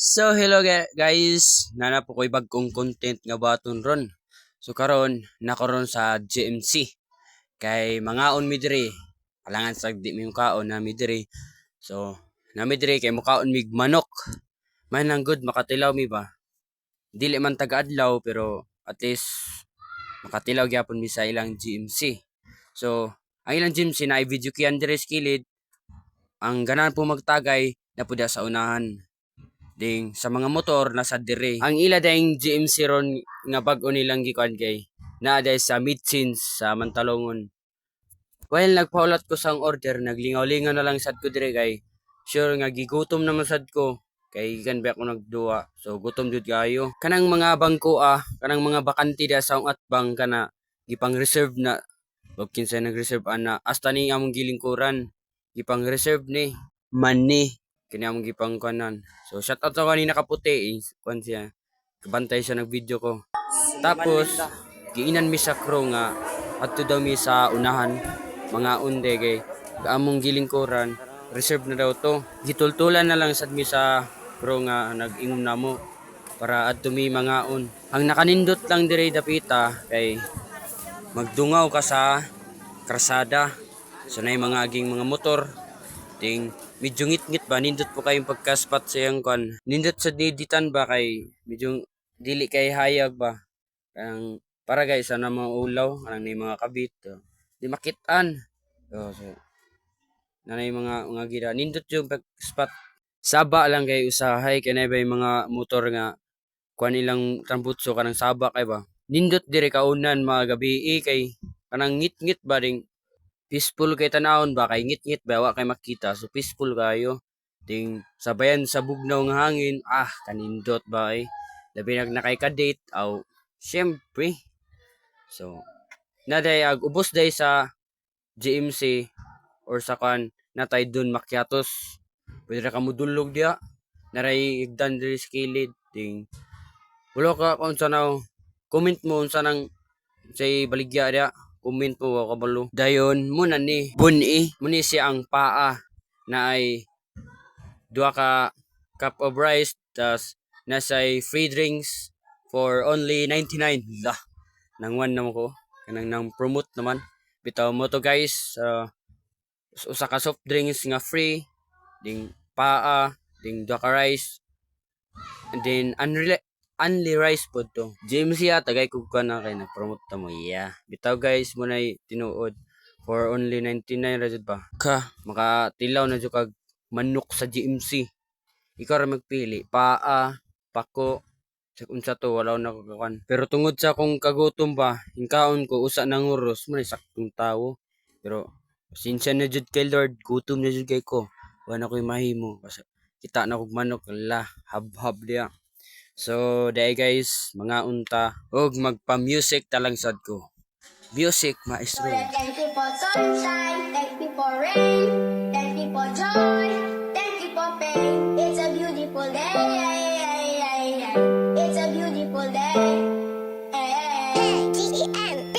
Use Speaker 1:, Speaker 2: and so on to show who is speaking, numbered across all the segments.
Speaker 1: So hello guys, nana po ko'y bagkong content nga baton ron. So karon nakaron sa GMC kay mangaon mi diri. Alangan sa di mi kaon na mi diri. So nami diri kay mukaon mig manok. Man lang good makatilaw mi ba. Dili man taga-adlaw pero at least makatilaw gyapon mi sa ilang GMC. So ang ilang GMC na i-video kiyan diri sa kilid. Ang ganahan po magtagay na pud sa unahan. Ding sa mga motor nasa dire. Ang ila dayong GMC ron nga bag-o nilang gikuan kay naa day sa Mid-Sins sa Mantalongon. While nagpaulat ko sang order, naglingaw-lingaw na lang sad ko dire kay sure nga gigutom naman sad ko kay gikan ba ako nagduwa. So gutom jud kayo. Kanang mga bangko kanang mga bakante da sa atbang kana gipang reserve na. Wag kinsa nag-reserve ana hasta ni among gilingkuran. Gipang reserve ni money kini among gipang kuanan. So shout out sa kanina kaputi kuan siya. Kabantay siya nag-video ko. Tapos giinan mi sa crew nga adto daw mi sa unahan mga unde kay among gilingkuran reserve na daw to. Gitultulan na lang sad mi sa crew nga nag-ingom namo para adto mi mangaon. Ang nakanindot lang dire dapita kay magdungaw ka sa krasada. So nay mga aging mga motor ting medyo ngit-ngit ba nindot po kayong pagkaspat sa yang kon nindot sa diditan ba kay medyo dili kay hayag ba kanang para guys sana mga ulaw kanang ni mga kabit di makitaan so nanay mga gira nindot yung pagspot saba lang kay usahay kay nay ba yung mga motor nga kuan ilang tambutso kanang saba kay ba nindot dire kaunan mga gabi kay kanang ngit-ngit ba ding peaceful kay tanawon ba kay ngit-ngit ba wa kay makita so peaceful kayo ding sabayan sa bugnaw nga hangin kanindot ba labi nakay ka-date aw syempre so naday ubos day sa GMC or sa kan natay dun Macchiatos pwede ra ka modulog dia naray igdan diri sa kilid ding wala ka kung sanaw comment mo unsa nang say baligya dia comment po ako kabalo. Dayon muna ni buni muni siya ang paa na ay duha ka cup of rice tas nasay free drinks for only 99 lah. Nangwan naman ko kanang nang promote naman. Bitaw mo to guys usa ka soft drinks nga free ding paa ding duha ka rice and then only rice po to. James tagay kog ka na kay na-promote ta mo. Yeah. Bitaw guys mo nay tinuod for only 99 ra jud ba. Makatilaw na jud kag manok sa GMC. Ikaw ra magpili paa, pako, sa unsa to wala na ko kakan. Pero tungod sa akong kagutom ba, hingkaon ko usa nang uros mo saktong tawo. Pero sinsya na jud kay Lord, gutom na jud kay ko. Wala ko'y mahimo. Kita na kog manok la hab-hab dia. So, dahil guys, mga unta, og magpa-music talang sad ko. Music, maestro.
Speaker 2: Thank you for sunshine, thank you for rain, thank you for joy, thank you for pain. It's a beautiful day, it's a beautiful day. G-E-M-P.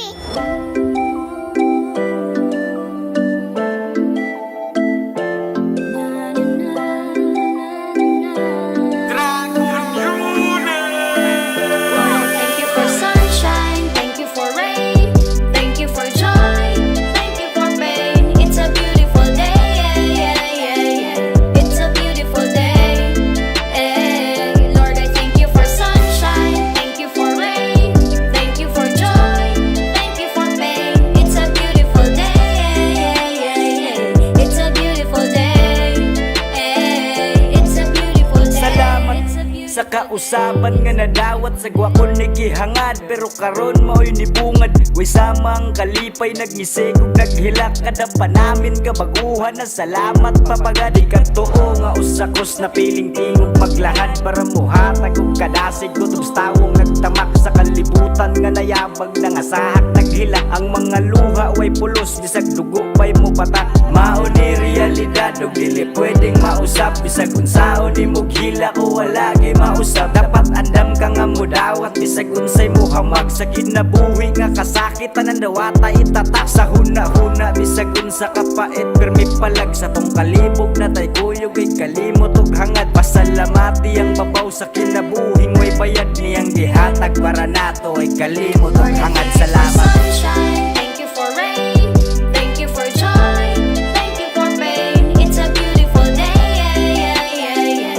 Speaker 3: Sa kausaban nga nadawat sa gwakon nagihangad pero karon mao'y nibungad way samang kalipay nagmisig ug naghilak kada pa namin kabaguhan na salamat papagadi ka tuo nga usakos na piling tingog paglahad para muhatag ug kadasig kutubs tawong nagtamak sa kalibutan nga nayabag nang asahak naghilak ang mga luha way pulos bisag dugo pay mo patak mao ni realidad ug dili pwedeng mausap bisag unsaon ni mo gila o wala kay mausap dapat andam ka nga mudaw dawat bisag unsay mo hamag sa kinabuhi nga kasakitan ang dawata itatak sa huna-huna bisag unsa kapait permi palag sa tong kalibog na tay kuyog kay kalimot ug hangad pasalamati ang babaw sa kinabuhing way bayad niyang gihatag para nato ay kalimot ug hangad salamat.
Speaker 2: Sunshine, thank you for rain, thank you for joy, thank you for pain. It's a beautiful day.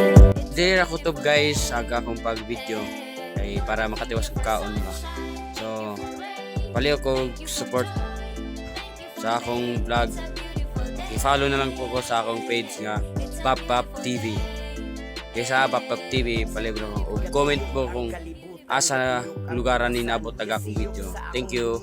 Speaker 1: Dili ra kutob guys sa akong pag-video kay para makatiwas og kaon ba. So paliw ko support sa akong vlog. I-follow na lang po ko sa akong page nga Pop TV. Kaya sa Pop TV paliw na ko. Comment po kung asa lugaran ni nabot tag akong video. Thank you.